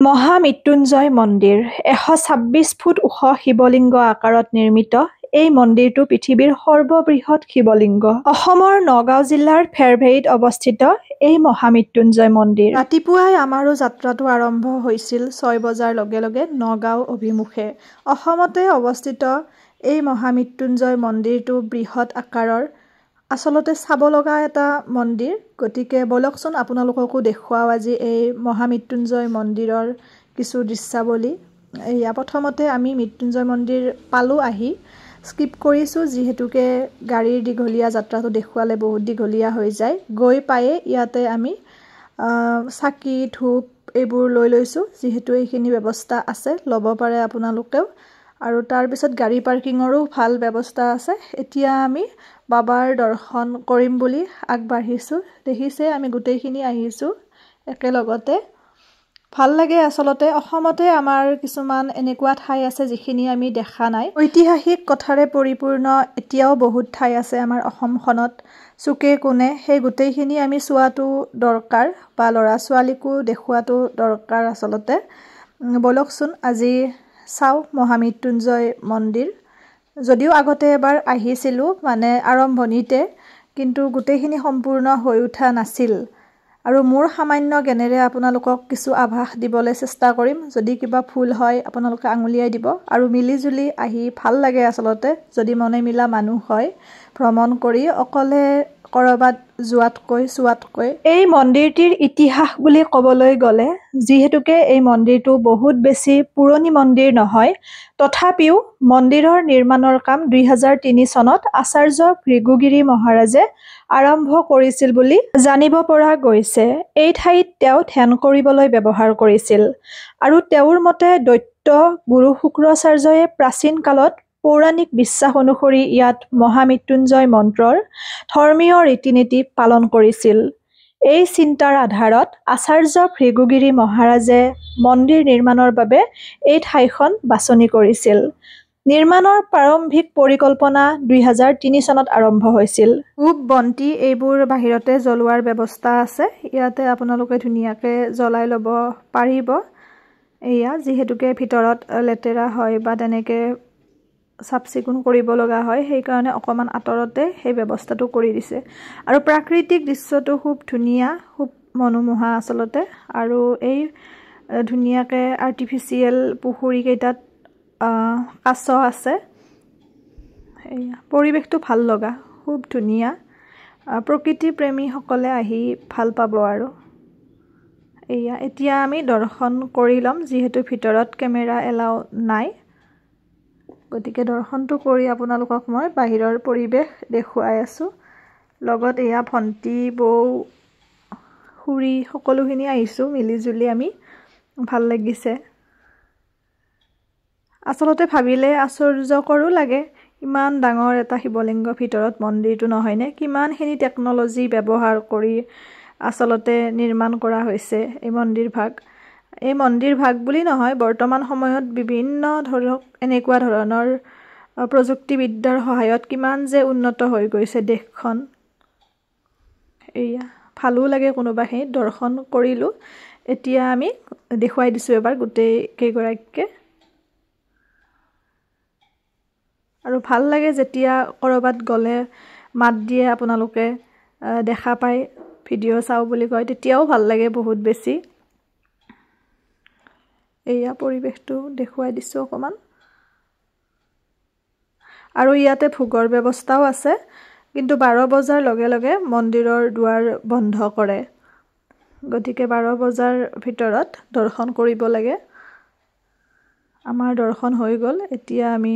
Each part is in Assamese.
মহামৃত্যুঞ্জয় মন্দিৰ ১২৬ ফুট ওখ শিৱলিংগ আকাৰত নিৰ্মিত এই মন্দিৰটো পৃথিৱীৰ সৰ্ববৃহৎ শিৱলিংগ। অসমৰ নগাঁও জিলাৰ ফেৰভেৰিত অৱস্থিত এই মহামৃত্যুঞ্জয় মন্দিৰ। ৰাতিপুৱাই আমাৰো যাত্ৰাটো আৰম্ভ হৈছিল ৬ বজাৰ লগে লগে নগাঁও অভিমুখে। অসমতে অৱস্থিত এই মহামৃত্যুঞ্জয় মন্দিৰটো বৃহৎ আকাৰৰ, আচলতে চাব লগা এটা মন্দিৰ। গতিকে বলকচোন আপোনালোককো দেখুৱাও আজি এই মহামৃত্যুঞ্জয় মন্দিৰৰ কিছু দৃশ্যাৱলী। এয়া প্ৰথমতে আমি মৃত্যুঞ্জয় মন্দিৰ পালোঁ, আহি স্কিপ কৰিছোঁ যিহেতুকে গাড়ীৰ দীঘলীয়া যাত্ৰাটো দেখুৱালে বহুত দীঘলীয়া হৈ যায়। গৈ পায়ে ইয়াতে আমি চাকি ধূপ এইবোৰ লৈ লৈছোঁ, যিহেতু এইখিনি ব্যৱস্থা আছে, ল'ব পাৰে আপোনালোকেও। আৰু তাৰপিছত গাড়ী পাৰ্কিঙৰো ভাল ব্যৱস্থা আছে। এতিয়া আমি বাবাৰ দৰ্শন কৰিম বুলি আগবাঢ়িছোঁ। দেখিছে আমি গোটেইখিনি আহিছোঁ একেলগতে। ভাল লাগে আচলতে। অসমতে আমাৰ কিছুমান এনেকুৱা ঠাই আছে যিখিনি আমি দেখা নাই। ঐতিহাসিক কথাৰে পৰিপূৰ্ণ এতিয়াও বহুত ঠাই আছে আমাৰ অসমখনত চুকে কোণে। সেই গোটেইখিনি আমি চোৱাটো দৰকাৰ বা ল'ৰা ছোৱালীকো দেখুৱাটো দৰকাৰ আচলতে। বলকচোন আজি চাওঁ মহামৃত্যুঞ্জয় মন্দিৰ। যদিও আগতে এবাৰ আহিছিলোঁ মানে আৰম্ভণিতে, কিন্তু গোটেইখিনি সম্পূৰ্ণ হৈ উঠা নাছিল। আৰু মোৰ সামান্য জ্ঞানেৰে আপোনালোকক কিছু আভাস দিবলৈ চেষ্টা কৰিম। যদি কিবা ভুল হয় আপোনালোকে আঙুলিয়াই দিব। আৰু মিলিজুলি আহি ভাল লাগে আচলতে, যদি মনে মিলা মানুহ হয় ভ্ৰমণ কৰি, অকলে ক'ৰবাত যোৱাতকৈ চোৱাতকৈ। এই মন্দিৰটিৰ ইতিহাস বুলি ক'বলৈ গ'লে, যিহেতুকে এই মন্দিৰটো বহুত বেছি পুৰণি মন্দিৰ নহয়, তথাপিও মন্দিৰৰ নিৰ্মাণৰ কাম ২০০৩ চনত আচাৰ্য ভৃগুগিৰি মহাৰাজে আৰম্ভ কৰিছিল বুলি জানিব পৰা গৈছে। এই ঠাইত তেওঁ ধ্যান কৰিবলৈ ব্যৱহাৰ কৰিছিল। আৰু তেওঁৰ মতে দৈত্য গুৰু শুক্ৰাচাৰ্যই প্ৰাচীন কালত পৌৰাণিক বিশ্বাস অনুসৰি ইয়াত মহামৃত্যুঞ্জয় মন্ত্ৰৰ ধৰ্মীয় ৰীতি নীতি পালন কৰিছিল। এই চিন্তাৰ আধাৰত আচাৰ্য ভৃগুগিৰি মহাৰাজে মন্দিৰ নিৰ্মাণৰ বাবে এই ঠাইখন বাছনি কৰিছিল। নিৰ্মাণৰ প্ৰাৰম্ভিক পৰিকল্পনা ২০০৩ চনত আৰম্ভ হৈছিল। ধূপ বন্তি এইবোৰ বাহিৰতে জ্বলোৱাৰ ব্যৱস্থা আছে। ইয়াতে আপোনালোকে ধুনীয়াকৈ জ্বলাই ল'ব পাৰিব। এয়া যিহেতুকে ভিতৰত লেতেৰা হয় বা তেনেকৈ চাফ চিকুণ কৰিব লগা হয়, সেইকাৰণে অকণমান আঁতৰতে সেই ব্যৱস্থাটো কৰি দিছে। আৰু প্ৰাকৃতিক দৃশ্যটো খুব ধুনীয়া, খুব মনোমোহা আচলতে। আৰু এই ধুনীয়াকৈ আৰ্টিফিচিয়েল পুখুৰীকেইটাত কাছ আছে। এয়া পৰিৱেশটো ভাল লগা, খুব ধুনীয়া। প্ৰকৃতি প্ৰেমীসকলে আহি ভাল পাব। আৰু এয়া এতিয়া আমি দৰ্শন কৰি ল'ম, যিহেতু ভিতৰত কেমেৰা এলাও নাই। গতিকে দৰ্শনটো কৰি আপোনালোকক মই বাহিৰৰ পৰিৱেশ দেখুৱাই আছোঁ। লগত এয়া ভণ্টি, বৌ, খুৰী সকলোখিনি আহিছোঁ মিলিজুলি আমি। ভাল লাগিছে। আচলতে ভাবিলে আশ্চৰ্যকৰো লাগে, ইমান ডাঙৰ এটা শিৱলিংগ ভিতৰত মন্দিৰটো নহয়নে? কিমানখিনি টেকন'লজি ব্যৱহাৰ কৰি আচলতে নিৰ্মাণ কৰা হৈছে এই মন্দিৰ ভাগ। এই মন্দিৰ ভাগ বুলি নহয়, বৰ্তমান সময়ত বিভিন্ন ধৰক এনেকুৱা ধৰণৰ প্ৰযুক্তিবিদ্যাৰ সহায়ত কিমান যে উন্নত হৈ গৈছে দেশখন। এয়া ভালো লাগে কোনোবাখিনিত। দৰ্শন কৰিলোঁ। এতিয়া আমি দেখুৱাই দিছোঁ এবাৰ গোটেই কেইগৰাকীকে। আৰু ভাল লাগে যেতিয়া ক'ৰবাত গ'লে মাত দিয়ে আপোনালোকে, দেখা পায়, ভিডিঅ' চাওঁ বুলি কয়, তেতিয়াও ভাল লাগে বহুত বেছি। এয়া পৰিৱেশটো দেখুৱাই দিছোঁ অকণমান। আৰু ইয়াতে ভোগৰ ব্যৱস্থাও আছে, কিন্তু ১২ বজাৰ লগে লগে মন্দিৰৰ দুৱাৰ বন্ধ কৰে। গতিকে ১২ বজাৰ ভিতৰত দৰ্শন কৰিব লাগে। আমাৰ দৰ্শন হৈ গ'ল। এতিয়া আমি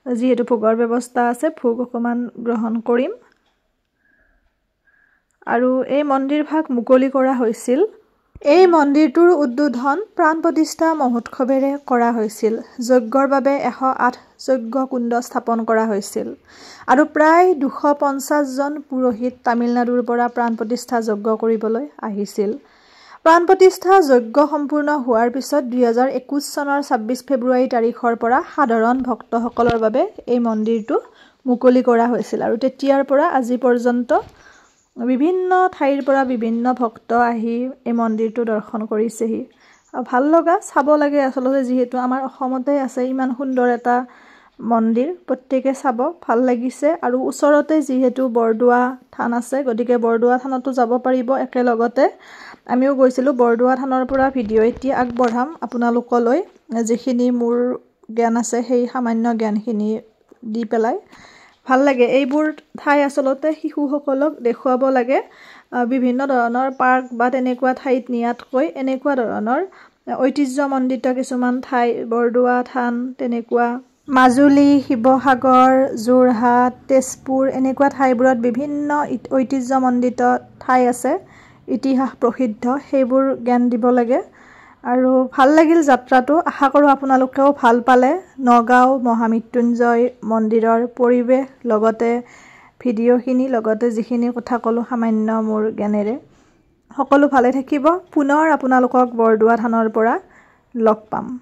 যিহেতু ভোগৰ ব্যৱস্থা আছে, ভোগ অকণমান গ্ৰহণ কৰিম। আৰু এই মন্দিৰ ভাগ মুকলি কৰা হৈছিল। এই মন্দিৰটোৰ উদ্বোধন প্ৰাণ প্ৰতিষ্ঠা মহোৎসৱেৰে কৰা হৈছিল। যজ্ঞৰ বাবে ১০৮ যজ্ঞ কুণ্ড স্থাপন কৰা হৈছিল। আৰু প্ৰায় ২৫০ জন পুৰোহিত তামিলনাডুৰ পৰা প্ৰাণ প্ৰতিষ্ঠা যজ্ঞ কৰিবলৈ আহিছিল। প্ৰাণ প্ৰতিষ্ঠা যজ্ঞ সম্পূৰ্ণ হোৱাৰ পিছত ২০২১ চনৰ ২৬ ফেব্ৰুৱাৰী তাৰিখৰ পৰা সাধাৰণ ভক্তসকলৰ বাবে এই মন্দিৰটো মুকলি কৰা হৈছিল। আৰু তেতিয়াৰ পৰা আজি পৰ্যন্ত বিভিন্ন ঠাইৰ পৰা বিভিন্ন ভক্ত আহি এই মন্দিৰটো দৰ্শন কৰিছেহি। ভাল লগা চাব লাগে আসলতে যিহেতু আমাৰ অসমতে আছে ইমান সুন্দৰ এটা মন্দিৰ প্ৰত্যেকে চাব ভাল লাগিছে আৰু ওচৰতে যিহেতু বৰদোৱা থান আছে গতিকে বৰদোৱা থানতো যাব পাৰিব একেলগতে আমিও গৈছিলো বৰদোৱা থানৰ পৰা ভিডিঅ' এতিয়া আগবঢ়াম আপোনালোকলৈ যিখিনি মোৰ জ্ঞান আছে সেই সামান্য জ্ঞানখিনি দি পেলাই ভাল লাগে এইবোৰ ঠাই আসলতে শিশুসকলক দেখুৱাব লাগে বিভিন্ন ধৰণৰ পাৰ্ক বা তেনেকুৱা ঠাইত নিয়াতকৈ এনেকুৱা ধৰণৰ ঐতিহ্যমণ্ডিত কিছুমান ঠাই বৰদোৱা থান তেনেকুৱা মাজুলী শিৱসাগৰ যোৰহাট তেজপুৰ এনেকুৱা ঠাইবোৰত বিভিন্ন ঐতিহ্যমণ্ডিত ঠাই আছে ইতিহাস প্ৰসিদ্ধ সেইবোৰ জ্ঞান দিব লাগে আৰু ভাল লাগিল যাত্ৰাটো আশা কৰোঁ আপোনালোকেও ভাল পালে নগাঁও মহামৃত্যুঞ্জয় মন্দিৰৰ পৰিৱেশ লগতে ভিডিঅ'খিনি লগতে যিখিনি কথা ক'লোঁ সামান্য মোৰ জ্ঞানেৰে সকলো ভালে থাকিব পুনৰ আপোনালোকক বৰদোৱা থানৰ পৰা লগ পাম